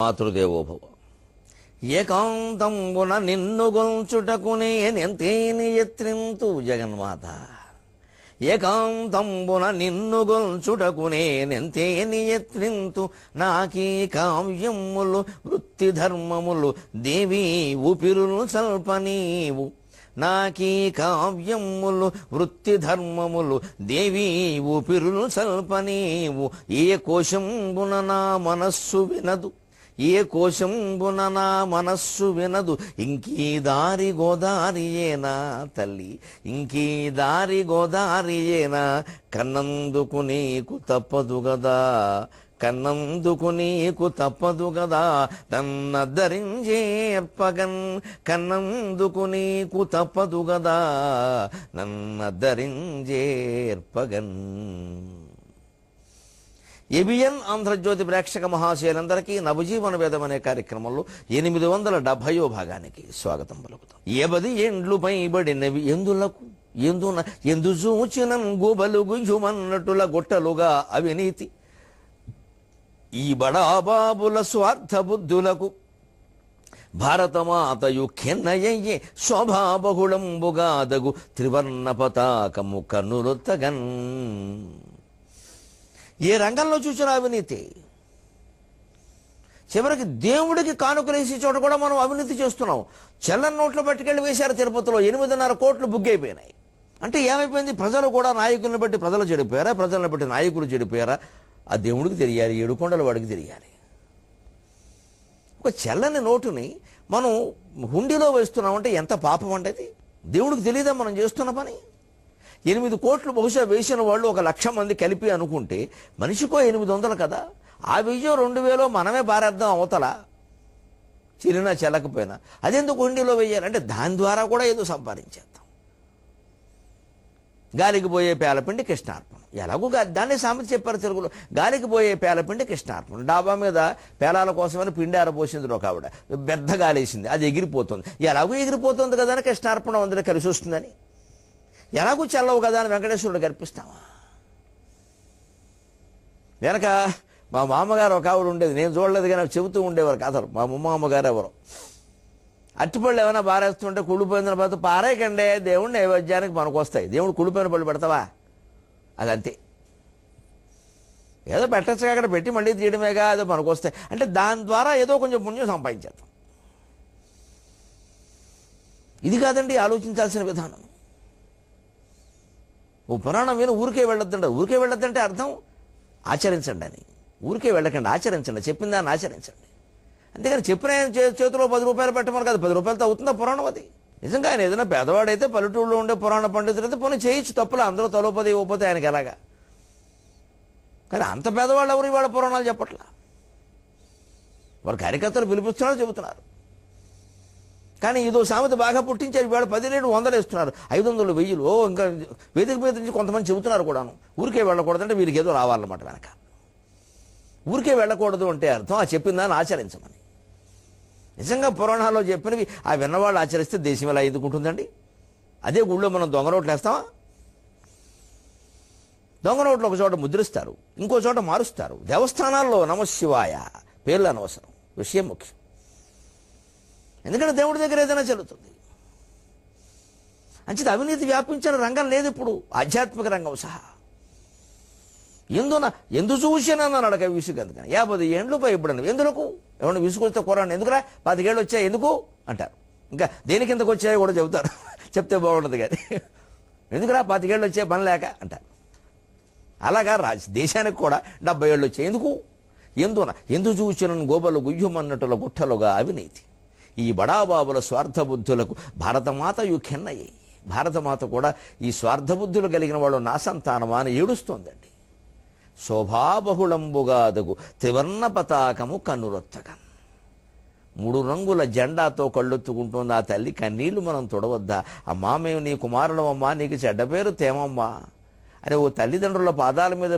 మాతృదేవోభవ. ఏకాంతంబున నిన్ను గొంచుటకునే నెంతేని యత్నింతు జగన్మాత. ఏకాంతంబున నిన్ను గొంచుటకునే నెంతేని యత్నింతు నాకీ కావ్యములు వృత్తి ధర్మములు దేవీ ఊపిరులు సల్పనీవు. నాకీ కావ్యములు వృత్తి ధర్మములు దేవీ ఊపిరులు సల్పనీవు. ఏ కోశంబున నా మనస్సు వినదు, ఏ కోశంబున నా మనస్సు వినదు, ఇంకీ దారి గోదారియేనా తల్లి, ఇంకీ దారి గోదారియేనా. కన్నందుకు నీకు తప్పదు గదా, కన్నందుకు నీకు తప్పదు గదా, నన్నద్దరించేర్పగన్. కన్నందుకు నీకు తప్పదు గదా, నన్నద్దరించేర్పగన్. ఏబిఎన్ ఆంధ్రజ్యోతి ప్రేక్షక మహాశయులందరికీ నవజీవన వేదం అనే కార్యక్రమంలో 870వ భాగానికి స్వాగతం పలుకుతాం. 50 ఏండ్లు పైబడినవి ఎందులకు ఎందున ఎందు చూచిన గుబలు గుయ్యుమన్నట్టుల గొట్టలుగా అవినీతి. ఈ బడాబాబుల స్వార్థ బుద్ధులకు భారతమాతయు ఖెన్నయ్యే శోభాబహుళంబుగాదగు త్రివర్ణ పతాకము కన్నులొత్తగన్. ఏ రంగంలో చూసిన అవినీతి. చివరికి దేవుడికి కానుకలేసి చోట కూడా మనం అవినీతి చేస్తున్నాం. చెల్లని నోట్లు పట్టుకెళ్ళి వేశారు తిరుపతిలో, 8.5 కోట్లు బుక్ అయిపోయినాయి. అంటే ఏమైపోయింది? ప్రజలు కూడా నాయకులను బట్టి ప్రజలు చెడిపోయారా, ప్రజలను బట్టి నాయకులు చెడిపోయారా? ఆ దేవుడికి తెలియాలి, 7 కొండల వాడికి తెలియాలి. ఒక చెల్లని నోటుని మనం హుండీలో వేస్తున్నామంటే ఎంత పాపం అంటే దేవుడికి తెలియదా మనం చేస్తున్న పని? 8 కోట్లు బహుశా వేసిన వాళ్ళు 1,00,000 మంది కలిపి అనుకుంటే మనిషికో 800 కదా. ఆ 1000 2000 మనమే పారేద్దాం అవతల, చిరినా చెల్లకపోయినా. అదెందుకు హుండీలో వేయాలంటే దాని ద్వారా కూడా ఏదో సంపాదించేద్దాం. గాలికి పోయే పేలపిండి కృష్ణార్పణం. ఎలాగో దాన్ని సామెత చెప్పారు తెలుగులో, గాలికి పోయే పేలపిండి కృష్ణార్పణం. డాబా మీద పేలాల కోసమని పిండి ఆరపోసింది ఒక ఆవిడ, పెద్ద గాలేసింది, అది ఎగిరిపోతుంది. ఎలాగో ఎగిరిపోతుంది కదా అని కృష్ణార్పణం అందరూ కలిసి వస్తుందని, ఎలాగూ చెల్లవు కదా అని వెంకటేశ్వరుడు కల్పిస్తావా? వెనక మా మామగారు ఒక ఆవిడ ఉండేది, నేను చూడలేదు కానీ చెబుతూ ఉండేవారు కథలు. మా మామగారు ఎవరు అట్టిపళ్ళు ఏమైనా పారేస్తుంటే కుళ్ళిపోయిన తర్వాత పారేయకండే, దేవుడు నైవేద్యానికి పనికొస్తాయి. దేవుడు కుళ్ళిపోయిన పళ్ళు పెడతావా? అదంతే. ఏదో పెట్టచ్చుగా, అక్కడ పెట్టి మళ్ళీ తీయడమేగా, ఏదో పనికొస్తాయి అంటే దాని ద్వారా ఏదో కొంచెం పుణ్యం సంపాదించేద్దాం. ఇది కాదండి ఆలోచించాల్సిన విధానం. ఓ పురాణం విని ఊరికే వెళ్ళొద్దండి. ఊరికే వెళ్ళొద్దంటే అర్థం ఆచరించండి అని. ఊరికే వెళ్ళకండి, ఆచరించండి, చెప్పిన దాన్ని ఆచరించండి. అంతేగాని చెప్పిన చేతిలో 10 రూపాయలు పెట్టమని కాదు. 10 రూపాయలతో అవుతుందా పురాణం? అది నిజంగా ఆయన ఏదైనా పేదవాడైతే, పల్లెటూరులో ఉండే పురాణ పండితులైతే పోనీ చేయొచ్చు, తప్పులా. అందరూ తలో 10 ఇవ్వకపోతే ఆయనకి ఎలాగా? కానీ అంత పేదవాళ్ళు ఎవరు ఇవాళ పురాణాలు చెప్పట్లా. వారు కార్యకర్తలు పిలిపిస్తున్నారు, చెబుతున్నారు. కానీ ఇదో సామెత బాగా పుట్టించారు. ఇవాళ 10 లేడు 100 వేస్తున్నారు, 500 1000. ఇంకా వేదిక మీద నుంచి కొంతమంది చెబుతున్నారు కూడాను. ఊరికే వెళ్ళకూడదంటే వీరికి ఏదో రావాలన్నమాట వెనక. ఊరికే వెళ్ళకూడదు అంటే అర్థం ఆ చెప్పిన దాన్ని ఆచరించమని. నిజంగా పురాణాల్లో చెప్పినవి ఆ విన్నవాళ్ళు ఆచరిస్తే దేశం ఎలా ఎదుర్కొంటుందండి? అదే గుళ్ళో మనం దొంగ నోట్లు వేస్తామా? దొంగ నోట్లు ఒక చోట ముద్రిస్తారు, ఇంకో చోట మారుస్తారు. దేవస్థానాల్లో నమశివాయ పేర్లు అనవసరం, విషయం ముఖ్యం. ఎందుకంటే దేవుడి దగ్గర ఏదైనా చెల్లుతుంది. అంచేది అవినీతి వ్యాపించిన రంగం లేదు ఇప్పుడు, ఆధ్యాత్మిక రంగం సహా. ఎందు చూసినన్నాడు కవి విసుగు. అందుకని 50 ఏండ్లు పైబడినవి ఎందుకు? ఏమన్నా విసుకొస్తే కూరండి ఎందుకురా, 10 ఏళ్ళు వచ్చాయి ఎందుకు అంటారు. ఇంకా దేనికి ఎందుకు వచ్చాయో కూడా చెబుతారు, చెప్తే బాగుండదు కానీ. ఎందుకురా 10 ఏళ్ళు వచ్చాయి పని లేక అంటారు. అలాగా దేశానికి కూడా 70 ఏళ్ళు వచ్చాయి ఎందుకు? ఎందు చూసిన గోబలు గుయ్యమన్నట్టుల గుట్టలుగా అవినీతి. ఈ బడాబాబుల స్వార్థబుద్ధులకు భారతమాతయు ఖెన్నయ్యాయి. భారతమాత కూడా ఈ స్వార్థబుద్ధులు కలిగిన వాళ్ళు నా సంతానమా అని ఏడుస్తోందండి. శోభాబహుళంబుగాదగు త్రివర్ణ పతాకము కన్నులొత్తగన్. 3 రంగుల జెండాతో కళ్ళొత్తుకుంటోంది ఆ తల్లి. కన్నీళ్లు మనం తొడవద్దా? అమ్మా మేము నీ కుమారులమమ్మా, నీకు చెడ్డ పేరు తేమమ్మా అరే ఓ తల్లిదండ్రుల పాదాల మీద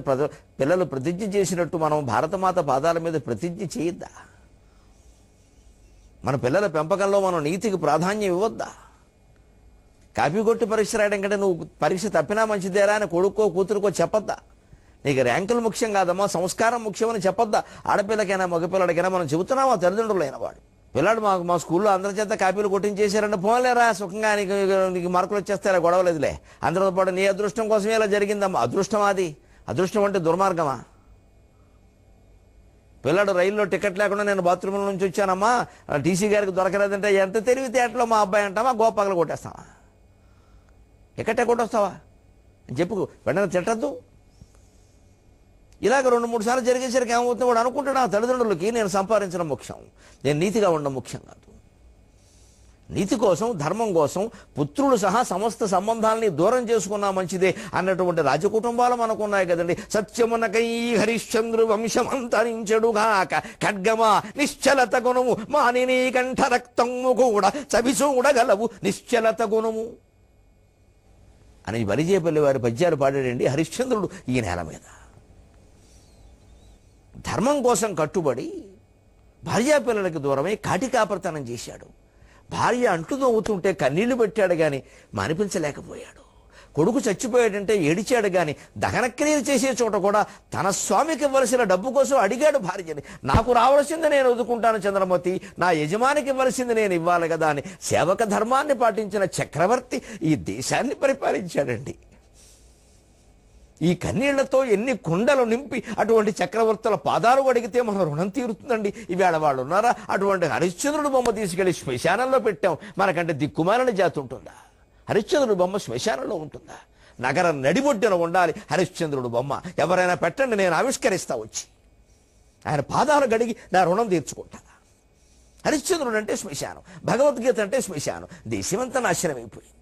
పిల్లలు ప్రతిజ్ఞ చేసినట్టు మనం భారతమాత పాదాల మీద ప్రతిజ్ఞ చేయొద్దా? మన పిల్లల పెంపకంలో మనం నీతికి ప్రాధాన్యం ఇవ్వద్దా? కాపీ కొట్టి పరీక్ష రాయడం కంటే నువ్వు పరీక్ష తప్పినా మంచిదేరా అని కొడుకో కూతురుకో చెప్పొద్దా? నీకు ర్యాంకులు ముఖ్యం కాదమ్మా, సంస్కారం ముఖ్యమని చెప్పొద్దా? ఆడపిల్లకైనా మగపిల్లడికైనా మనం చెబుతున్నామా? తల్లిదండ్రులైన వాడు పిల్లాడు మా స్కూల్లో అందరి చేత కాపీలు కొట్టించేశారంటే పోలేరా, సుఖంగా నీకు మార్కులు వచ్చేస్తారా, గొడవలేదులే. అందరితో పాటు నీ అదృష్టం కోసమే ఇలా జరిగిందమ్మా. అదృష్టం అది? అదృష్టం అంటే దుర్మార్గమా? పిల్లాడు రైల్లో టికెట్ లేకుండా నేను బాత్రూంలో నుంచి వచ్చానమ్మా, టీసీ గారికి దొరకలేదంటే ఎంత తెలివితేటలో మా అబ్బాయి అంటామా? గోపగలు కొట్టేస్తావా? ఎక్కటే కొట్టొస్తావా అని చెప్పు, వెంటనే తిట్టద్దు. ఇలాగ 2-3 సార్లు జరిగేసరికి ఏమవుతుంది, వాడు అనుకుంటాడు ఆ తల్లిదండ్రులకి నేను సంపాదించడం ముఖ్యం, నేను నీతిగా ఉండడం ముఖ్యం కాదు. నీతి కోసం, ధర్మం కోసం పుత్రులు సహా సమస్త సంబంధాలని దూరం చేసుకున్నా మంచిదే అన్నటువంటి రాజకుటుంబాలు మనకున్నాయి కదండి. సత్యమునకై హరిశ్చంద్రు వంశమంతరించెడుగాక ఖడ్గమా నిశ్చలత గుణము మానినీ కంఠ రక్తము కూడా చవిచూడగలవు నిశ్చలత గుణము అని బలిజేపల్లి వారి పద్యాలు పాడాడండి హరిశ్చంద్రుడు ఈ నేల మీద. ధర్మం కోసం కట్టుబడి భార్యాపిల్లలకి దూరమై కాటికాపర్తనం చేశాడు. భార్య అంట్లు తోముతుంటే కన్నీళ్లు పెట్టాడు కానీ మానిపించలేకపోయాడు. కొడుకు చచ్చిపోయాడంటే ఏడిచాడు కానీ దహనక్రియలు చేసే చోట కూడా తన స్వామికి ఇవ్వలసిన డబ్బు కోసం అడిగాడు భార్యని. నాకు రావాల్సింది నేను వదుకుంటాను చంద్రమతి, నా యజమానికి ఇవ్వాల్సింది నేను ఇవ్వాలి కదా అని సేవక ధర్మాన్ని పాటించిన చక్రవర్తి ఈ దేశాన్ని పరిపాలించాడండి. ఈ కన్నీళ్లతో ఎన్ని కుండలు నింపి అటువంటి చక్రవర్తుల పాదాలు అడిగితే మన రుణం తీరుతుందండి. ఇవాళ వాళ్ళు ఉన్నారా? అటువంటి హరిశ్చంద్రుడు బొమ్మ తీసుకెళ్లి శ్మశానంలో పెట్టాం. మనకంటే దిక్కుమాలని జాతి ఉంటుందా? హరిశ్చంద్రుడు బొమ్మ శ్మశానంలో ఉంటుందా? నగరం నడిబొడ్డున ఉండాలి హరిశ్చంద్రుడు బొమ్మ. ఎవరైనా పెట్టండి, నేను ఆవిష్కరిస్తా వచ్చి ఆయన పాదాలు గడిగి నా రుణం తీర్చుకుంటా. హరిశ్చంద్రుడు అంటే శ్మశానం, భగవద్గీత అంటే శ్మశానం. దేశమంతా నాశనం అయిపోయింది.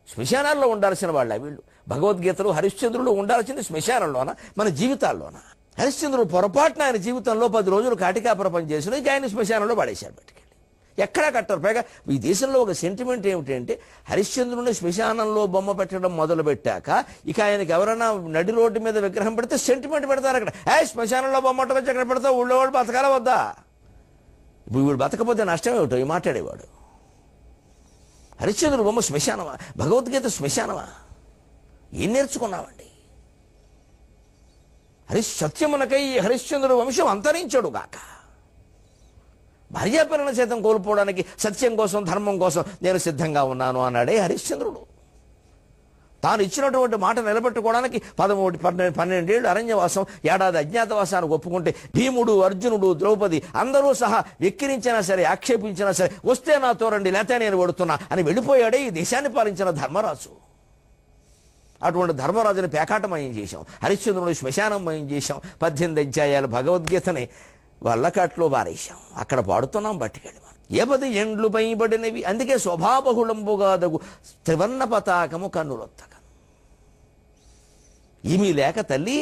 శ్మశానాల్లో ఉండాల్సిన వాళ్ళ వీళ్ళు. భగవద్గీతలు హరిశ్చంద్రుడు ఉండాల్సింది శ్మశానంలోన, మన జీవితాల్లోన. హరిశ్చంద్రుడు పొరపాటున ఆయన జీవితంలో 10 రోజులు కాటికాపుర పని చేసిన ఆయన శ్మశానంలో పడేశారు బయటికెళ్ళి. ఎక్కడా కట్టరు. పైగా ఈ దేశంలో ఒక సెంటిమెంట్ ఏమిటంటే హరిశ్చంద్రుడిని శ్మశానంలో బొమ్మ పెట్టడం మొదలు పెట్టాక ఇక ఆయనకి ఎవరైనా నడి రోడ్డు మీద విగ్రహం పెడితే సెంటిమెంట్ పెడతారు అక్కడ. శ్మశానంలో బొమ్మ వచ్చి అక్కడ పెడతా ఊళ్ళో వాడు బతకాల వద్దా? ఇప్పుడు వీడు బతకపోతే నష్టం ఏమిటో ఈ మాట్లాడేవాడు. హరిశ్చంద్రుడు బొమ్మ శ్మశానమా? భగవద్గీత శ్మశానమా? ఏం నేర్చుకున్నామండి? సత్యమునకై హరిశ్చంద్రుడు వంశం అంతరించడుగాక. భార్యాపిల్లల చేతం కోల్పోవడానికి సత్యం కోసం, ధర్మం కోసం నేను సిద్ధంగా ఉన్నాను అన్నాడే హరిశ్చంద్రుడు. తాను ఇచ్చినటువంటి మాట నిలబెట్టుకోవడానికి 12 ఏళ్ళు అరణ్యవాసం, ఏడాది అజ్ఞాతవాసానికి ఒప్పుకుంటే భీముడు, అర్జునుడు, ద్రౌపది అందరూ సహా వెక్కిరించినా సరే, ఆక్షేపించినా సరే వస్తే నాతో రండి లేతే నేను కొడుతున్నా అని వెళ్ళిపోయాడే ఈ దేశాన్ని పాలించిన ధర్మరాజు. అటువంటి ధర్మరాజుని పేకాటమయం చేశాం, హరిశ్చంద్రుని శ్మశానమయం చేశాం. 18 అధ్యాయాలు భగవద్గీతని వల్లకాట్లో పారేశాం. అక్కడ పాడుతున్నాం పట్టుకెళ్ళి. ఏపది ఎండ్లు పైబడినవి, అందుకే స్వభావబహుళంబుగాదగు త్రివర్ణ పతాకము కన్నులొత్తక. ఏమీ లేక తల్లి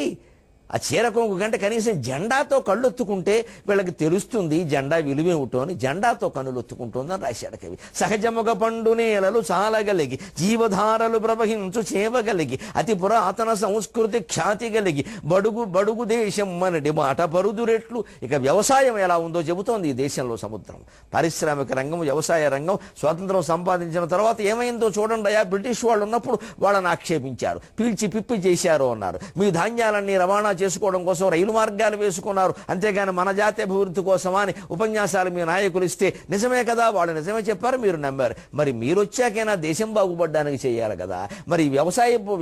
ఆ చీరకొంగు గంట కనీసం జెండాతో కళ్ళొత్తుకుంటే వీళ్ళకి తెలుస్తుంది జెండా విలువేమిటో అని. జెండాతో కన్నులొత్తుకుంటుందని రాశాడు కవి. సహజముగ పండు నేలలు చాలగలిగి జీవధారలు ప్రవహించు చేవగలిగి అతి పురాతన సంస్కృతి ఖ్యాతి కలిగి బడుగు దేశం మనటి మాట పరుదురెట్లు. ఇక వ్యవసాయం ఎలా ఉందో చెబుతోంది ఈ దేశంలో. సముద్రం, పారిశ్రామిక రంగం, వ్యవసాయ రంగం స్వాతంత్రం సంపాదించిన తర్వాత ఏమైందో చూడండి అయ్యా. బ్రిటిష్ వాళ్ళు ఉన్నప్పుడు వాళ్ళని ఆక్షేపించారు, పీల్చి పిప్పి చేశారు అన్నారు. మీ ధాన్యాలన్నీ రవాణా చేసుకోవడం కోసం రైలు మార్గాలు వేసుకున్నారు, అంతేగాని మన జాతి అభివృద్ధి కోసమా అని ఉపన్యాసాలు మీ నాయకులు ఇస్తే నిజమే కదా, వాళ్ళు నిజమే చెప్పారు, మీరు నమ్మారు. మరి మీరు వచ్చాకైనా దేశం బాగుపడడానికి చేయాలి కదా. మరి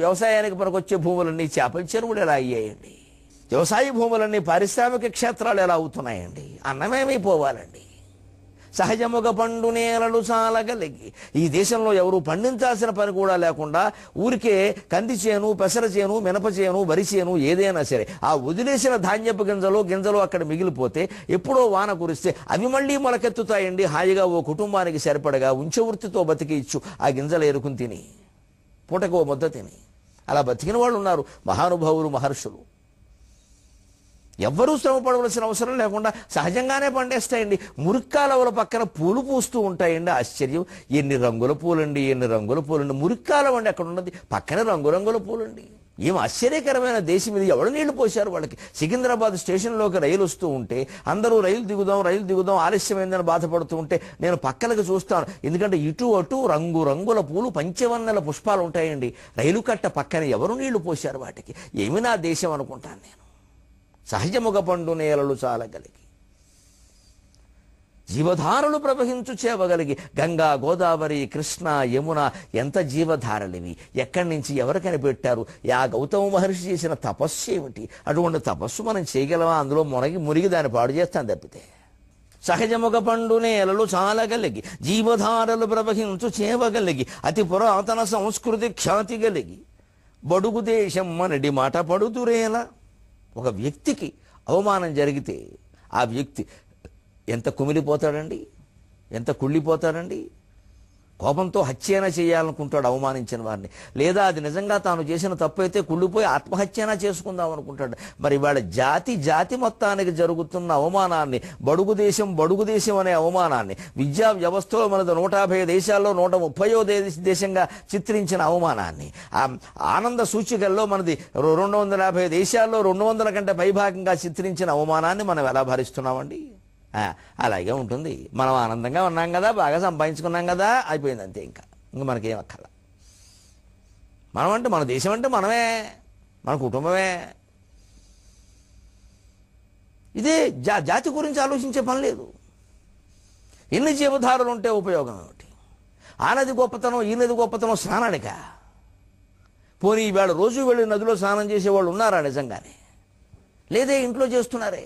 వ్యవసాయానికి పనికొచ్చే భూములన్నీ చేపల చెరువులు ఎలా అయ్యాయండి? వ్యవసాయ భూములన్నీ పారిశ్రామిక క్షేత్రాలు ఎలా అవుతున్నాయండి? అన్నమేమైపోవాలండి? సహజముగ పండు నేలలు చాలగలిగి. ఈ దేశంలో ఎవరు పండించాల్సిన పని కూడా లేకుండా ఊరికే కంది చేను, పెసర చేను, మినప చేను, వరి చేను ఏదైనా సరే ఆ వదిలేసిన ధాన్యపు గింజలు అక్కడ మిగిలిపోతే ఎప్పుడో వాన కురిస్తే అవి మళ్ళీ మొలకెత్తుతాయండి. హాయిగా ఓ కుటుంబానికి సరిపడగా ఉంచవృత్తితో బతికి ఇచ్చు ఆ గింజలు ఏరుకుని తిని, పూటకో ముద్ద తిని అలా బతికిన వాళ్ళు ఉన్నారు, మహానుభావులు, మహర్షులు. ఎవ్వరూ శ్రమ పడవలసిన అవసరం లేకుండా సహజంగానే పండేస్తాయండి. మురిక్కాలవల పక్కన పూలు పూస్తూ ఉంటాయండి. ఆశ్చర్యం, ఎన్ని రంగుల పూలండి, ఎన్ని రంగుల పూలండి. మురిక్కాలవ అండి అక్కడ ఉన్నది, పక్కన రంగురంగుల పూలండి. ఏం ఆశ్చర్యకరమైన దేశం ఇది. ఎవరు నీళ్లు పోశారు వాళ్ళకి? సికింద్రాబాద్ స్టేషన్లోకి రైలు వస్తూ ఉంటే అందరూ రైలు దిగుదాం ఆలస్యమైందని బాధపడుతూ ఉంటే నేను పక్కలకి చూస్తాను. ఎందుకంటే ఇటు అటు రంగు రంగుల పూలు, పంచవర్ణల పుష్పాలు ఉంటాయండి. రైలు కట్ట పక్కన ఎవరు నీళ్లు పోశారు వాటికి? ఏమి నా దేశం అనుకుంటాను నేను. సహజముగ పండు నేలలు చాలగలిగి, జీవధారలు ప్రవహించు చేవగలిగి, గంగా, గోదావరి, కృష్ణ, యమున ఎంత జీవధారలివి. ఎక్కడి నుంచి ఎవరు కనిపెట్టారు? యా గౌతమ మహర్షి చేసిన తపస్సు ఏమిటి? అటువంటి తపస్సు మనం చేయగలమా? అందులో మునిగి దాన్ని పాడు చేస్తాను తప్పితే. సహజముగ పండు నేలలు చాలగలిగి, జీవధారలు ప్రవహించు చేవగలిగి, అతి పురాతన సంస్కృతి ఖ్యాతి గలిగి, బడుగు దేశం మనడి మాట పడుతురేలా. ఒక వ్యక్తికి అవమానం జరిగితే ఆ వ్యక్తి ఎంత కుమిలిపోతాడండి, ఎంత కుళ్ళిపోతాడండి. కోపంతో హత్యైనా చేయాలనుకుంటాడు అవమానించిన వారిని. లేదా అది నిజంగా తాను చేసిన తప్పు అయితే కుళ్ళిపోయి ఆత్మహత్యైనా చేసుకుందాం అనుకుంటాడు. మరి ఇవాళ జాతి మొత్తానికి జరుగుతున్న అవమానాన్ని, బడుగు దేశం అనే అవమానాన్ని, విద్యా వ్యవస్థలో మనది 150 దేశాల్లో 130వ దేశంగా చిత్రించిన అవమానాన్ని, ఆనంద సూచికల్లో మనది 250 దేశాల్లో 200 కంటే పైభాగంగా చిత్రించిన అవమానాన్ని మనం ఎలా భరిస్తున్నామండి? అలాగే ఉంటుంది. మనం ఆనందంగా ఉన్నాం కదా, బాగా సంపాదించుకున్నాం కదా, అయిపోయింది అంతే. ఇంకా మనకేం అక్కర్ల. మనం అంటే మన దేశం అంటే మనమే, మన కుటుంబమే. ఇదే జాతి గురించి ఆలోచించే పని లేదు. ఎన్ని జీవధారలు ఉంటే ఉపయోగం ఏమిటి? ఆ నది గొప్పతనం, ఈ నది గొప్పతనం స్నానానికా? పోనీ ఈవేళ రోజు వెళ్ళి నదిలో స్నానం చేసేవాళ్ళు ఉన్నారా నిజంగానే? లేదే, ఇంట్లో చేస్తున్నారే.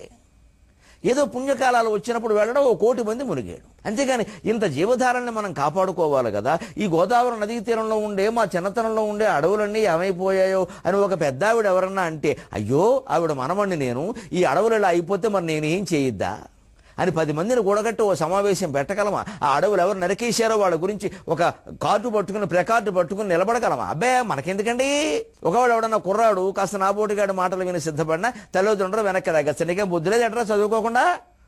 ఏదో పుణ్యకాలాలు వచ్చినప్పుడు వెళ్ళడం 1 కోటి మంది మునిగాడు. అంతేగాని ఇంత జీవధారాన్ని మనం కాపాడుకోవాలి కదా. ఈ గోదావరి నదీ తీరంలో ఉండే, మా చిన్నతనంలో ఉండే అడవులన్నీ ఏమైపోయాయో అని ఒక పెద్ద ఆవిడ ఎవరన్నా అంటే, అయ్యో ఆవిడ మనమణ్ణి నేను, ఈ అడవులు ఇలా అయిపోతే మరి నేనేం చేయొద్దా అని 10 మందిని కూడగట్టి ఓ సమావేశం పెట్టగలమా? ఆ అడవులు ఎవరు నరికేశారో వాళ్ళ గురించి ఒక ప్లకార్డు పట్టుకుని నిలబడగలమా? అబ్బే మనకెందుకండి. ఒకవాడు ఎవడన్నా కుర్రాడు కాస్త నాబోటిగాడి మాటలు విని సిద్ధపడినా తల్లిదండ్రులు వెనక్కి తగ్గచ్చు. నీకేం బుద్ధి లేదు ఎట్లా చదువుకోకుండా?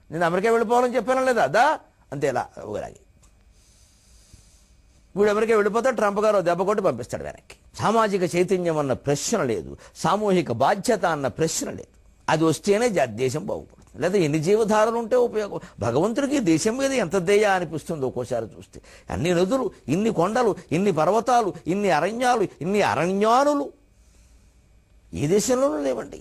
నేను అమెరికా వెళ్ళిపోవాలని చెప్పాను లేదా? అదా అంతే. ఇలా ఒకలాగి వీడు అమెరికా వెళ్ళిపోతాడు, ట్రంప్ గారు దెబ్బ కొట్టి పంపిస్తాడు వెనక్కి. సామాజిక చైతన్యం అన్న ప్రశ్న లేదు, సామూహిక బాధ్యత అన్న ప్రశ్న లేదు. అది వస్తేనే దేశం బాగుపడుతుంది. లేదా ఎన్ని జీవధారలు ఉంటే ఉపయోగం? భగవంతుడికి దేశం మీద ఎంత దయ అనిపిస్తుంది ఒక్కోసారి చూస్తే. అన్ని నదులు, ఇన్ని కొండలు, ఇన్ని పర్వతాలు, ఇన్ని అరణ్యాలు, ఇన్ని అరణ్యానులు ఏ దేశంలోనూ లేవండి.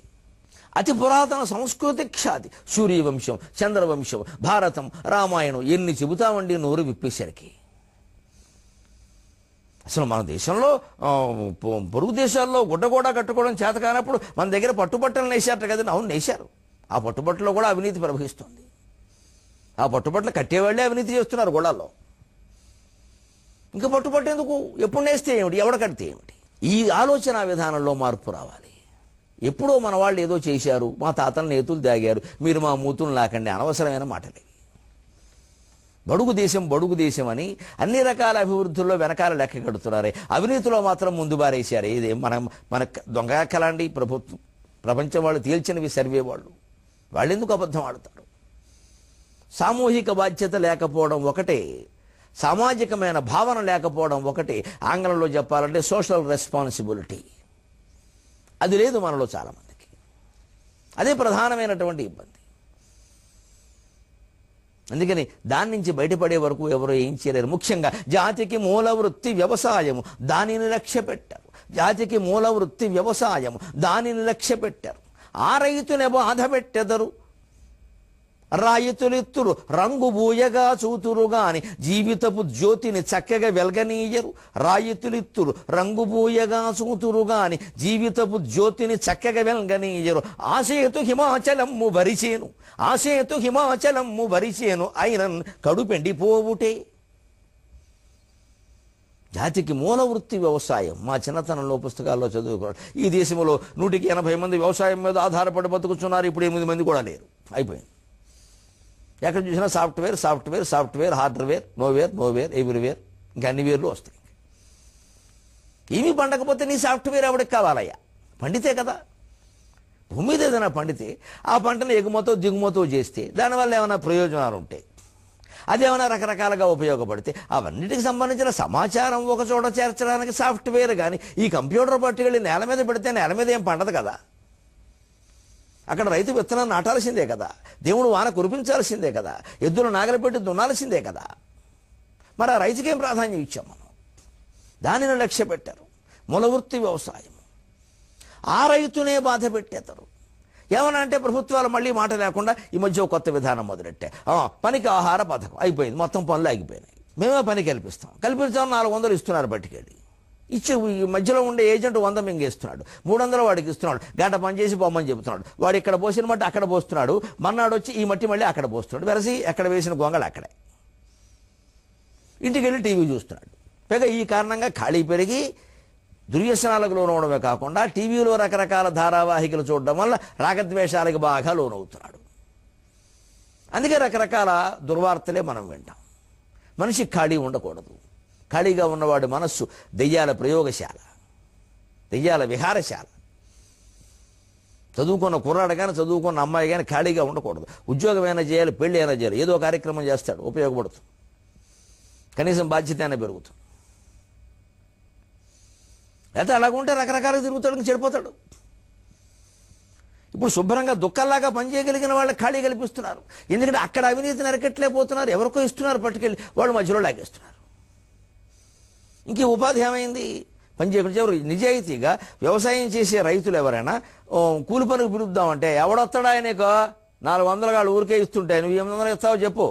అతి పురాతన సంస్కృతి ఖ్యాతి, సూర్యవంశం, చంద్రవంశం, భారతం, రామాయణం ఎన్ని చెబుతామండి నోరు విప్పేసరికి. అసలు మన దేశంలో పొరుగు దేశాల్లో గుడ్డ కూడా కట్టుకోవడం చేత కానప్పుడు మన దగ్గర పట్టుబట్టలు నేశారట కదండి. అవును, నేశారు. ఆ పట్టుబట్టలో కూడా అవినీతి ప్రవహిస్తుంది. ఆ పట్టుబట్టలు కట్టేవాళ్లే అవినీతి చేస్తున్నారు గొడవల్లో. ఇంకా పట్టుబట్టేందుకు? ఎప్పుడు నేస్తే ఏమిటి, ఎవడ కడితే ఏమిటి? ఈ ఆలోచన విధానంలో మార్పు రావాలి. ఎప్పుడో మన వాళ్ళు ఏదో చేశారు, మా తాతలు నేతులు తాగారు, మీరు మా మూతులు నాకండి, అనవసరమైన మాటలే. బడుగు దేశం అని అన్ని రకాల అభివృద్ధుల్లో వెనకాల లెక్క కడుతున్నారే, అవినీతిలో మాత్రం ముందు బారేశారు. ఇది మన దొంగకలండి ప్రభుత్వం. ప్రపంచం వాళ్ళు తేల్చినవి సర్వే వాళ్ళు ఎందుకు అబద్ధం ఆడుతారు? సామూహిక బాధ్యత లేకపోవడం ఒకటే, సామాజికమైన భావన లేకపోవడం ఒకటే. ఆంగ్లంలో చెప్పాలంటే సోషల్ రెస్పాన్సిబిలిటీ. అది లేదు మనలో చాలామందికి. అదే ప్రధానమైనటువంటి ఇబ్బంది. అందుకని దాని నుంచి బయటపడే వరకు ఎవరో ఏం చేయలేరు. ముఖ్యంగా జాతికి మూల వృత్తి వ్యవసాయము, దానిని లక్ష్య పెట్టారు. జాతికి మూల వృత్తి వ్యవసాయము, దానిని లక్ష్య పెట్టారు. ఆ రైతుని బాధ పెట్టెదరు, రాయితులిత్తురు రంగు బూయగా చూతురు గాని జీవితపు జ్యోతిని చక్కగా వెలగనీయరు. రాయితులిత్తురు రంగు బూయగా చూతురు గాని జీవితపు జ్యోతిని చక్కగా వెలగనీయరు. ఆసేతు హిమాచలమ్ము వరిచేను అయినన్ కడుపెండిపోవుటే. జాతికి మూల వృత్తి వ్యవసాయం. మా చిన్నతనంలో పుస్తకాల్లో చదువుకోవాలి. ఈ దేశంలో 180 మంది వ్యవసాయం మీద ఆధారపడి బతుకుతున్నారు. ఇప్పుడు 8 మంది కూడా లేరు. అయిపోయింది. ఎక్కడ చూసినా సాఫ్ట్వేర్, హార్డ్వేర్, నోవేర్, ఎవ్రీవేర్, ఇంకా అన్ని వేర్లు వస్తాయి. ఏమీ పండకపోతే నీ సాఫ్ట్వేర్ ఎవడికి కావాలయ్యా? పండితే కదా. భూమి మీద ఏదైనా పండితే ఆ పంటను ఎగుమతో దిగుమతో చేస్తే దానివల్ల ఏమైనా ప్రయోజనాలు ఉంటాయి. అదేమైనా రకరకాలుగా ఉపయోగపడితే అవన్నిటికి సంబంధించిన సమాచారం ఒక చోట చేర్చడానికి సాఫ్ట్వేర్ కానీ ఈ కంప్యూటర్ పట్టుకెళ్ళి నేల మీద పెడితే నేల మీద ఏం పండదు కదా. అక్కడ రైతు విత్తనం నాటాల్సిందే కదా, దేవుడు వాన కురిపించాల్సిందే కదా, ఎద్దులు నాగలి పెట్టి దున్నాల్సిందే కదా. మరి ఆ రైతుకేం ప్రాధాన్యం ఇచ్చాం మనం? దానిని లక్ష్య పెట్టారు. మూలవృత్తి వ్యవసాయం. ఆ రైతునే బాధ పెట్టేతారు. ఏమన్నా అంటే ప్రభుత్వాలు మళ్ళీ మాట లేకుండా ఈ మధ్య ఒక కొత్త విధానం మొదలెట్టే, పనికి ఆహార పథకం అయిపోయింది, మొత్తం పనులు ఆగిపోయినాయి, మేమే పని కల్పిస్తాం. కల్పించాం 400 ఇస్తున్నారు బట్టికెళ్ళి. ఇచ్చి ఈ మధ్యలో ఉండే ఏజెంట్ 100 మింగేస్తున్నాడు, 300 వాడికి ఇస్తున్నాడు, గంట పని చేసి పొమ్మని చెబుతున్నాడు. వాడు ఇక్కడ పోసిన మట్టి అక్కడ పోస్తున్నాడు, మన్నాడు వచ్చి ఈ మట్టి మళ్ళీ అక్కడ పోస్తున్నాడు. వెరసి ఎక్కడ వేసిన గొంగళి అక్కడే. ఇంటికి వెళ్ళి టీవీ చూస్తున్నాడు. పైగా ఈ కారణంగా ఖాళీ పెరిగి దుర్వ్యసనాలకు లోనవడమే కాకుండా టీవీలో రకరకాల ధారావాహికలు చూడడం వల్ల రాగద్వేషాలకు బాగా లోనవుతున్నాడు. అందుకే రకరకాల దుర్వార్తలే మనం వింటాం. మనిషి ఖాళీ ఉండకూడదు. ఖాళీగా ఉన్నవాడి మనస్సు దెయ్యాల ప్రయోగశాల, దెయ్యాల విహారశాల. చదువుకున్న కుర్రాడు కానీ చదువుకున్న అమ్మాయి కానీ ఖాళీగా ఉండకూడదు. ఉద్యోగమైనా చేయాలి, పెళ్ళి అయినా చేయాలి, ఏదో కార్యక్రమం చేస్తాడు, ఉపయోగపడుతుంది, కనీసం బాధ్యత అయినా పెరుగుతుంది. లేకపోతే అలాగుంటే రకరకాలుగా తిరుగుతాడు, చెడిపోతాడు. ఇప్పుడు శుభ్రంగా దుఃఖంలాగా పనిచేయగలిగిన వాళ్ళకి ఖాళీ కల్పిస్తున్నారు. ఎందుకంటే అక్కడ అవినీతిని అరకట్లేకపోతున్నారు, ఎవరికో ఇస్తున్నారు, పట్టుకెళ్ళి వాళ్ళు మధ్యలో లాగేస్తున్నారు. ఇంక ఉపాధి ఏమైంది? పనిచేయకుండా ఎవరు నిజాయితీగా వ్యవసాయం చేసే రైతులు ఎవరైనా కూలి పనికి పిలుద్దామంటే ఎవడొస్తాడా ఆయనకో 400 గాళ్ళు ఊరికే ఇస్తుంటే నువ్వు 800 ఇస్తావో చెప్పు,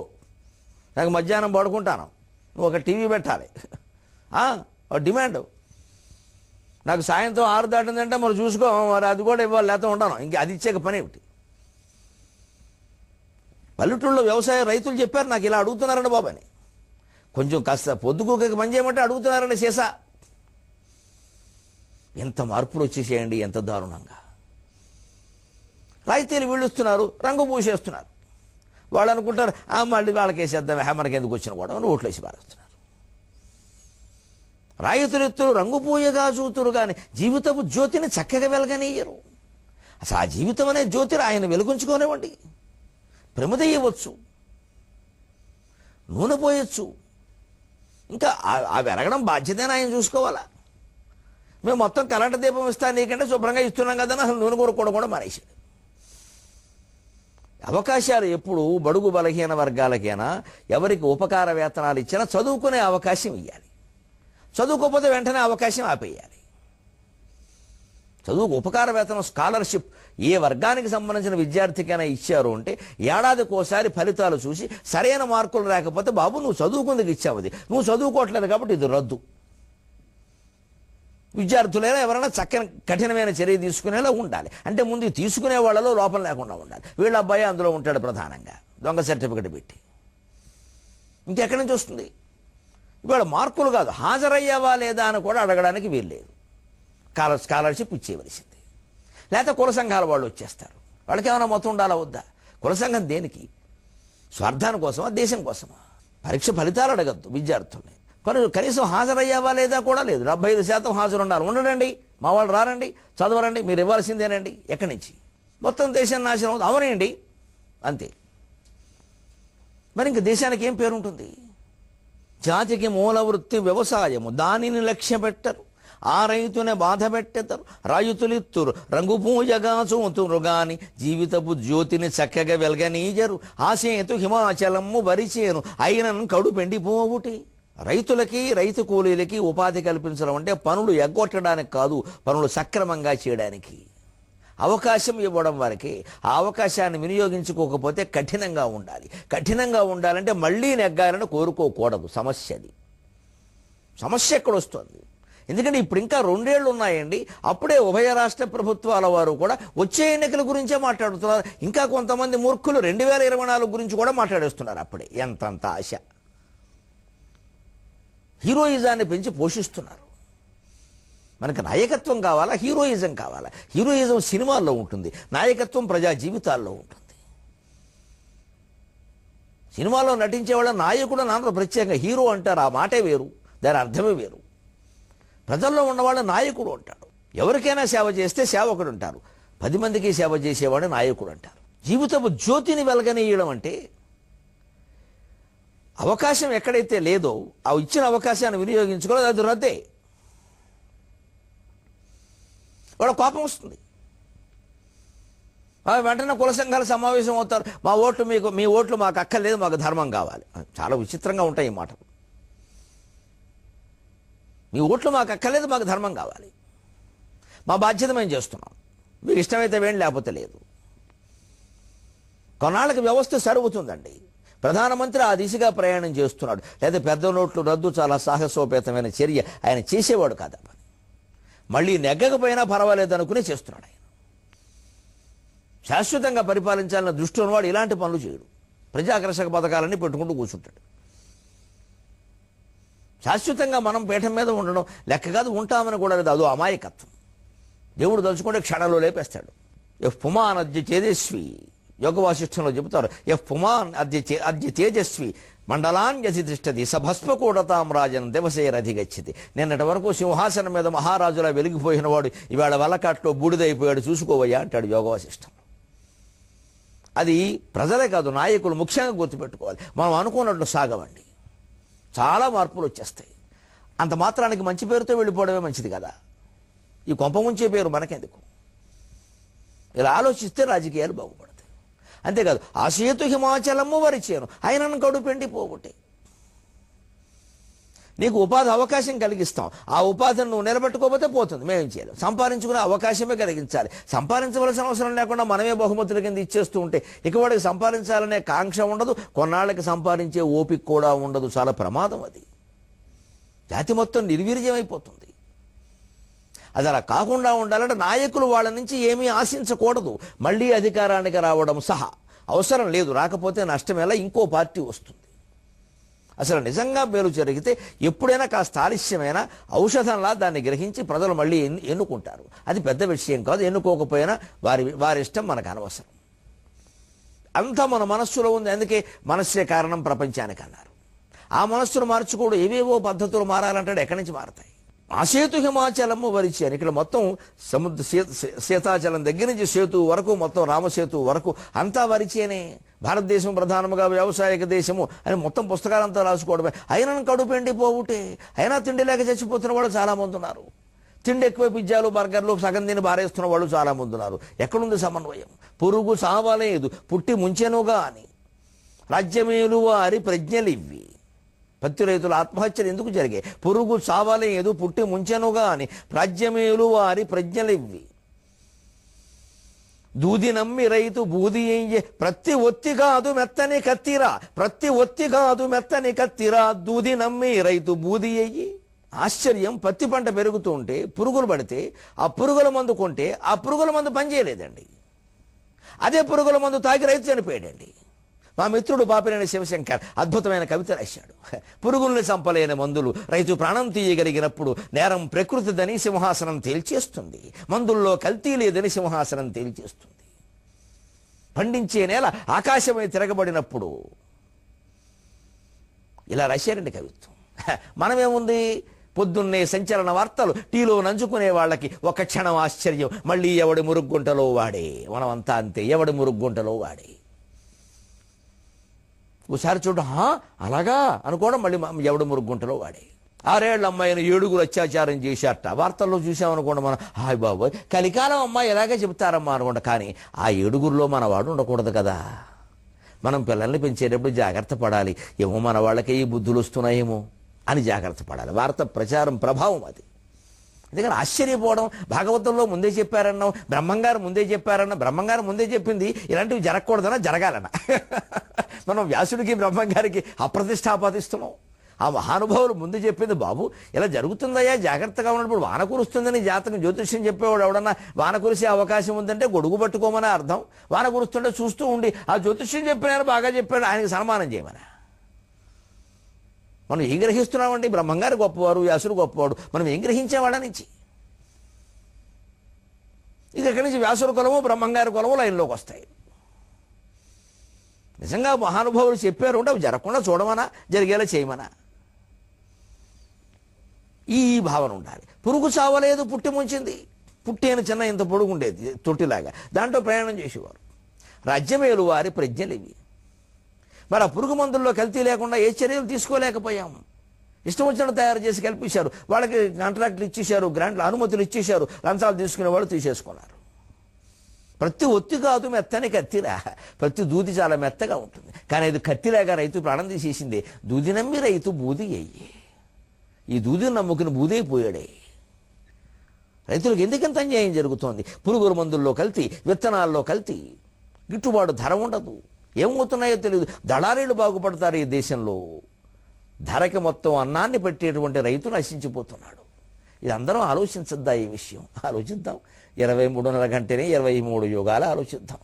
నాకు మధ్యాహ్నం పడుకుంటాను, నువ్వు ఒక టీవీ పెట్టాలి, డిమాండ్. నాకు సాయంత్రం 6 దాటిందంటే మరి చూసుకో, మరి అది కూడా ఇవ్వాలి, లేకపోతే ఉంటాను. ఇంక అది ఇచ్చాక పని ఏమిటి? పల్లెటూళ్ళలో వ్యవసాయ రైతులు చెప్పారు నాకు, ఇలా అడుగుతున్నారండి బాబు అని. కొంచెం కాస్త పొద్దుకోక పని చేయమంటే అడుగుతున్నారండి సీసా. ఎంత మార్పులు వచ్చేసేయండి, ఎంత దారుణంగా. రాయితీలు వీళ్ళుస్తున్నారు, రంగు పూసేస్తున్నారు. వాళ్ళు అనుకుంటారు మళ్ళీ వాళ్ళకేసేద్దాం, మనకి ఎందుకు వచ్చిన కూడా అని ఓట్లేసి పారేస్తున్నారు. రాయితులెత్తులు రంగు పూయగా చూతురు కానీ జీవితపు జ్యోతిని చక్కగా వెలగనీయరు. అసలు ఆ జీవితం అనే జ్యోతిని ఆయన వెలుగుంచుకోనివ్వండి. ప్రమిదయ్యవచ్చు, నూనె పోయొచ్చు, ఇంకా ఆ వెలగడం బాధ్యతని ఆయన చూసుకోవాలా. మేము మొత్తం కరెంటు దీపం ఇస్తాను నీకంటే శుభ్రంగా ఇస్తున్నాం కదా అసలు నూనె కొనుక్కోవడం కూడా మానేశాడు. అవకాశాలు ఎప్పుడు బడుగు బలహీన వర్గాలకైనా ఎవరికి ఉపకార వేతనాలు ఇచ్చినా చదువుకునే అవకాశం ఇవ్వాలి. చదువుకోకపోతే వెంటనే అవకాశం ఆపేయాలి. చదువుకు ఉపకార వేతనం స్కాలర్షిప్ ఏ వర్గానికి సంబంధించిన విద్యార్థికైనా ఇచ్చారు అంటే ఏడాదికోసారి ఫలితాలు చూసి సరైన మార్కులు రాకపోతే బాబు నువ్వు చదువుకుందుకు ఇచ్చావు, అది నువ్వు చదువుకోవట్లేదు కాబట్టి ఇది రద్దు. విద్యార్థులైనా ఎవరైనా చక్కని కఠినమైన చర్య తీసుకునేలా ఉండాలి. అంటే ముందు తీసుకునే వాళ్ళలో లోపం లేకుండా ఉండాలి. వీళ్ళ అబ్బాయి అందులో ఉంటాడు ప్రధానంగా, దొంగ సర్టిఫికెట్ పెట్టి. ఇంకెక్కడి నుంచి వస్తుంది? ఇవాళ మార్కులు కాదు, హాజరయ్యావా లేదా అని కూడా అడగడానికి వీల్లేదు. స్కాలర్షిప్ ఇచ్చేయవలసింది. లేకపోతే కుల సంఘాల వాళ్ళు వచ్చేస్తారు. వాళ్ళకి ఏమైనా మొత్తం ఉండాలా వద్దా? కుల సంఘం దేనికి? స్వార్థాని కోసమా, దేశం కోసమా? పరీక్ష ఫలితాలు అడగద్దు విద్యార్థుల్ని. కనీసం హాజరయ్యావా లేదా కూడా లేదు. 75% హాజరు ఉండాలి. ఉండడండి, మా వాళ్ళు రారండి, చదవరండి, మీరు ఇవ్వాల్సిందేనండి. ఎక్కడి నుంచి? మొత్తం దేశం నాశనం అవుతుంది. అవనండి, అంతే. మరి ఇంక దేశానికి ఏం పేరుంటుంది? జాతికి మూల వృత్తి వ్యవసాయము, దానిని లక్ష్య పెట్టరు. ఆ రైతునే బాధ పెట్టెతరు. రైతులిత్తురు రంగు పూజగా చూతురు గాని జీవితపు జ్యోతిని చక్కగా వెలగనీయరు. ఆసేతు హిమాచలము వరిచేను అయినను కడు పెండిపోవుటి. రైతులకి రైతు కూలీలకి ఉపాధి కల్పించడం అంటే పనులు ఎగ్గొట్టడానికి కాదు, పనులు సక్రమంగా చేయడానికి అవకాశం ఇవ్వడం వారికి. ఆ అవకాశాన్ని వినియోగించుకోకపోతే కఠినంగా ఉండాలి. కఠినంగా ఉండాలంటే మళ్ళీ నెగ్గాలని కోరుకోకూడదు. సమస్యది. సమస్య ఎక్కడ వస్తుంది? ఎందుకంటే ఇప్పుడు ఇంకా 2 ఏళ్ళు ఉన్నాయండి. అప్పుడే ఉభయ రాష్ట్ర ప్రభుత్వాల వారు కూడా వచ్చే ఎన్నికల గురించే మాట్లాడుతున్నారు. ఇంకా కొంతమంది మూర్ఖులు 2024 గురించి కూడా మాట్లాడేస్తున్నారు. అప్పుడే ఎంతంత ఆశ. హీరోయిజాన్ని పెంచి పోషిస్తున్నారు. మనకు నాయకత్వం కావాలా, హీరోయిజం కావాలా? హీరోయిజం సినిమాల్లో ఉంటుంది, నాయకత్వం ప్రజా జీవితాల్లో ఉంటుంది. సినిమాలో నటించే వాళ్ళ నాయకుడు నాన్న ప్రత్యేకంగా హీరో అంటారు. ఆ మాటే వేరు, దాని అర్థమే వేరు. ప్రజల్లో ఉన్నవాళ్ళ నాయకుడు అంటాడు. ఎవరికైనా సేవ చేస్తే సేవకుడు అంటారు. 10 మందికి సేవ చేసేవాడు నాయకుడు అంటారు. జీవితపు జ్యోతిని వెలగనీయడం అంటే అవకాశం ఎక్కడైతే లేదో ఆ ఇచ్చిన అవకాశాన్ని వినియోగించుకోలేదు, అది రద్దే. వాళ్ళ కోపం వస్తుంది. వెంటనే కుల సంఘాలు సమావేశం అవుతారు. మా ఓట్లు మీకు, మీ ఓట్లు మాకు అక్కర్లేదు, మాకు ధర్మం కావాలి. చాలా విచిత్రంగా ఉంటాయి ఈ మాటలు. మీ ఓట్లు మాకు అక్కర్లేదు, మాకు ధర్మం కావాలి, మా బాధ్యత మేము చేస్తున్నాం, మీకు ఇష్టమైతే వేయండి, లేకపోతే లేదు. కొన్నాళ్ళకి వ్యవస్థ సరుగుతుందండి. ప్రధానమంత్రి ఆ దిశగా ప్రయాణం చేస్తున్నాడు. లేదా పెద్ద నోట్లు రద్దు చాలా సాహసోపేతమైన చర్య, ఆయన చేసేవాడు కాదా పని. మళ్ళీ నెగ్గకపోయినా పర్వాలేదు అనుకుని చేస్తున్నాడు ఆయన. శాశ్వతంగా పరిపాలించాలన్న దృష్టి ఉన్నవాడు ఇలాంటి పనులు చేయడు. ప్రజాకర్షక పథకాలన్నీ పెట్టుకుంటూ కూర్చుంటాడు. శాశ్వతంగా మనం పీఠం మీద ఉండడం లెక్క కాదు, ఉంటామని కూడా లేదు, అదో అమాయకత్వం. దేవుడు తలుచుకుంటే క్షణంలో లేపేస్తాడు. ఎఫ్ పుమాన్ అద్య తేజస్వి, యోగ వాసిష్ఠంలో చెబుతారు, ఎఫ్ పుమాన్ అద్య తేజస్వి మండలాన్యతిష్టది సభస్మకూడతాం రాజన్ దేవసేరధిగచ్చతి. నిన్నటి వరకు సింహాసనం మీద మహారాజులా వెలిగిపోయిన వాడు ఇవాళ వల్లకాట్లో బూడిదైపోయాడు, చూసుకోవయ్యా అంటాడు యోగ వాసిష్ఠం. అది ప్రజలే కాదు, నాయకులు ముఖ్యంగా గుర్తుపెట్టుకోవాలి. మనం అనుకున్నట్లు సాగవండి, చాలా మార్పులు వచ్చేస్తాయి. అంత మాత్రానికి మంచి పేరుతో వెళ్ళిపోవడమే మంచిది కదా. ఈ కొంప ముంచే పేరు మనకెందుకు? ఇలా ఆలోచిస్తే రాజకీయాలు బాగుపడతాయి. అంతేకాదు, ఆ సేతు హిమాచలము వరిచేను, ఆయనను కడుపెండి పోగొట్టే. నీకు ఉపాధి అవకాశం కలిగిస్తాం, ఆ ఉపాధిని నువ్వు నిలబెట్టుకోకపోతే పోతుంది, మేమేం చేయాలి? సంపాదించుకునే అవకాశమే కలిగించాలి. సంపాదించవలసిన అవసరం లేకుండా మనమే బహుమతుల కింద ఇచ్చేస్తూ ఉంటే ఇక వాడికి సంపాదించాలనే కాంక్ష ఉండదు, కొన్నాళ్ళకి సంపాదించే ఓపిక కూడా ఉండదు. చాలా ప్రమాదం అది. జాతి మొత్తం నిర్వీర్యమైపోతుంది. అది అలా కాకుండా ఉండాలంటే నాయకులు వాళ్ళ నుంచి ఏమీ ఆశించకూడదు. మళ్ళీ అధికారానికి రావడం సహా అవసరం లేదు, రాకపోతే నష్టమేలా, ఇంకో పార్టీ వస్తుంది. అసలు నిజంగా మేలు జరిగితే ఎప్పుడైనా కాస్త ఆలస్యమైన ఔషధంలా దాన్ని గ్రహించి ప్రజలు మళ్ళీ ఎన్నుకుంటారు. అది పెద్ద విషయం కాదు. ఎన్నుకోకపోయినా వారి ఇష్టం మనకు అనవసరం. అంతా మన మనస్సులో ఉంది. అందుకే మనస్సే కారణం ప్రపంచానికి అన్నారు. ఆ మనస్సును మార్చుకోవడం, ఏవేవో పద్ధతులు మారాలంటాడు, ఎక్కడి నుంచి మారతాయి? ఆ సేతు హిమాచలము వరిచేను. ఇక్కడ మొత్తం సముద్ర సీతాచలం దగ్గర నుంచి సేతు వరకు, మొత్తం రామసేతు వరకు అంతా వరిచేనే. భారతదేశం ప్రధానముగా వ్యవసాయక దేశము అని మొత్తం పుస్తకాలంతా రాసుకోవడమే. అయినా కడుపెండి పోవుటే, అయినా తిండి లేక చచ్చిపోతున్న వాళ్ళు చాలామంది ఉన్నారు. తిండి ఎక్కువ, పిజ్జాలు బర్గర్లు సగం తిని బారేస్తున్న వాళ్ళు చాలామంది ఉన్నారు. ఎక్కడుంది సమన్వయం? పురుగు సావలేదు పుట్టి ముంచెనుగా అని రాజ్యమేలు వారి ప్రజ్ఞలివ్వి. పత్తి రైతుల ఆత్మహత్యలు ఎందుకు జరిగాయి? పురుగు చావలేదు పుట్టి ముంచెనుగా అని రాజ్యమేలు వారి ప్రజ్ఞలివ్వి. దూది నమ్మి రైతు బూది అయ్యే, ప్రతి ఒత్తి కాదు మెత్తని కత్తిరా, ప్రతి ఒత్తి కాదు మెత్తని కత్తిరా, దూది నమ్మి రైతు బూది అయ్యి. ఆశ్చర్యం, పత్తి పంట పెరుగుతూ ఉంటే పురుగులు పడితే ఆ పురుగుల మందు కొంటే ఆ పురుగుల మందు పనిచేయలేదండి. అదే పురుగుల మందు తాగి రైతు చనిపోయాడండి. మా మిత్రుడు పాపినేని శివశంకర్ అద్భుతమైన కవిత రాశాడు. పురుగుల్ని చంపలేని మందులు రైతు ప్రాణం తీయగలిగినప్పుడు నేరం ప్రకృతిదని సింహాసనం తేల్చేస్తుంది, మందుల్లో కల్తీ లేదని సింహాసనం తేల్చేస్తుంది. పండించే నేల ఆకాశమై తిరగబడినప్పుడు ఇలా రాశారండి కవిత్వం. మనమేముంది? పొద్దున్నే సంచలన వార్తలు టీలో నంచుకునే వాళ్ళకి ఒక క్షణం ఆశ్చర్యం, మళ్ళీ ఎవడి మురుగుంటలో వాడే. మనమంతా అంతే, ఎవడి మురుగుంటలో వాడే. ఒకసారి చూడడం అలాగా అనుకోవడం, మళ్ళీ ఎవడు మురుగుంటలో వాడే. 6 ఏళ్ల అమ్మాయిని 7గురు అత్యాచారం చేశారట, వార్తల్లో చూసామనుకోండి మనం, హాయ్ బాబోయ్ కలికాలం అమ్మాయి ఎలాగే చెబుతారమ్మా అనుకోండి. కానీ ఆ 7గురులో మన వాడు ఉండకూడదు కదా. మనం పిల్లల్ని పెంచేటప్పుడు జాగ్రత్త పడాలి. ఏమో మన వాళ్ళకి ఈ బుద్ధులు వస్తున్నాయేమో అని జాగ్రత్త పడాలి. వార్త ప్రచారం ప్రభావం అది. ఎందుకంటే ఆశ్చర్యపోవడం, భాగవతంలో ముందే చెప్పారన్నాం, బ్రహ్మంగారు ముందే చెప్పారన్నా, బ్రహ్మంగారు ముందే చెప్పింది ఇలాంటివి జరగకూడదన్నా జరగాలన్నా. మనం వ్యాసుడికి బ్రహ్మంగారికి అప్రతిష్టాపాదిస్తున్నాం. ఆ మహానుభావులు ముందు చెప్పింది, బాబు ఇలా జరుగుతుందయ్యా, జాగ్రత్తగా ఉన్నప్పుడు వాన కురుస్తుందని జాతకం జ్యోతిష్యం చెప్పేవాడు ఎవడన్నా వాన కురిసే అవకాశం ఉందంటే గొడుగు పట్టుకోమని అర్థం. వాన కురుస్తుంటే చూస్తూ ఉండి ఆ జ్యోతిష్యం చెప్పినారు, బాగా చెప్పాడు, ఆయనకి సన్మానం చేయమని. మనం ఏం గ్రహిస్తున్నామండి? బ్రహ్మంగారు గొప్పవారు, వ్యాసుడు గొప్పవాడు, మనం ఏం గ్రహించేవాళ్ళ నుంచి? ఇది ఎక్కడి నుంచి వ్యాసుడు కులము బ్రహ్మంగారి కులము లైన్లోకి వస్తాయి. నిజంగా మహానుభావులు చెప్పారు అంటే అవి జరగకుండా చూడమనా, జరిగేలా చేయమనా, ఈ భావన ఉండాలి. పురుగు చావలేదు పుట్టి ముంచింది. పుట్టి అని చిన్న ఇంత పొడుగు ఉండేది తొట్టిలాగా, దాంట్లో ప్రయాణం చేసేవారు. రాజ్యమేలు వారి ప్రజ్ఞలు ఇవి. మరి ఆ పురుగు మందుల్లో కల్తీ లేకుండా ఏ చర్యలు తీసుకోలేకపోయాము. ఇష్టం వచ్చినట్టు తయారు చేసి కల్పించారు. వాళ్ళకి కాంట్రాక్టులు ఇచ్చేశారు, గ్రాంట్లు అనుమతులు ఇచ్చేశారు, లంచాలు తీసుకునే వాళ్ళు తీసేసుకున్నారు. ప్రతి ఒత్తి కాదు మెత్తని కత్తిరా, ప్రతి దూది చాలా మెత్తగా ఉంటుంది. కానీ ఇది కత్తిలాగా రైతు ప్రాణం తీసేసింది. దూది నమ్మి రైతు బూది అయ్యి, ఈ దూదిని నమ్ముకుని బూదైపోయాడే. రైతులకు ఎందుకంత అన్యాయం జరుగుతోంది? పురుగుల మందుల్లో కల్తీ, విత్తనాల్లో కల్తీ, గిట్టుబాటు ధర ఉండదు. ఏమవుతున్నాయో తెలియదు. దళారీలు బాగుపడతారు ఈ దేశంలో. ధరకి మొత్తం అన్నాన్ని పెట్టేటువంటి రైతు నశించిపోతున్నాడు. ఇది అందరం ఆలోచించద్దా? ఈ విషయం ఆలోచిద్దాం. 23:30 గంటనే 23 యుగాలు ఆలోచిద్దాం.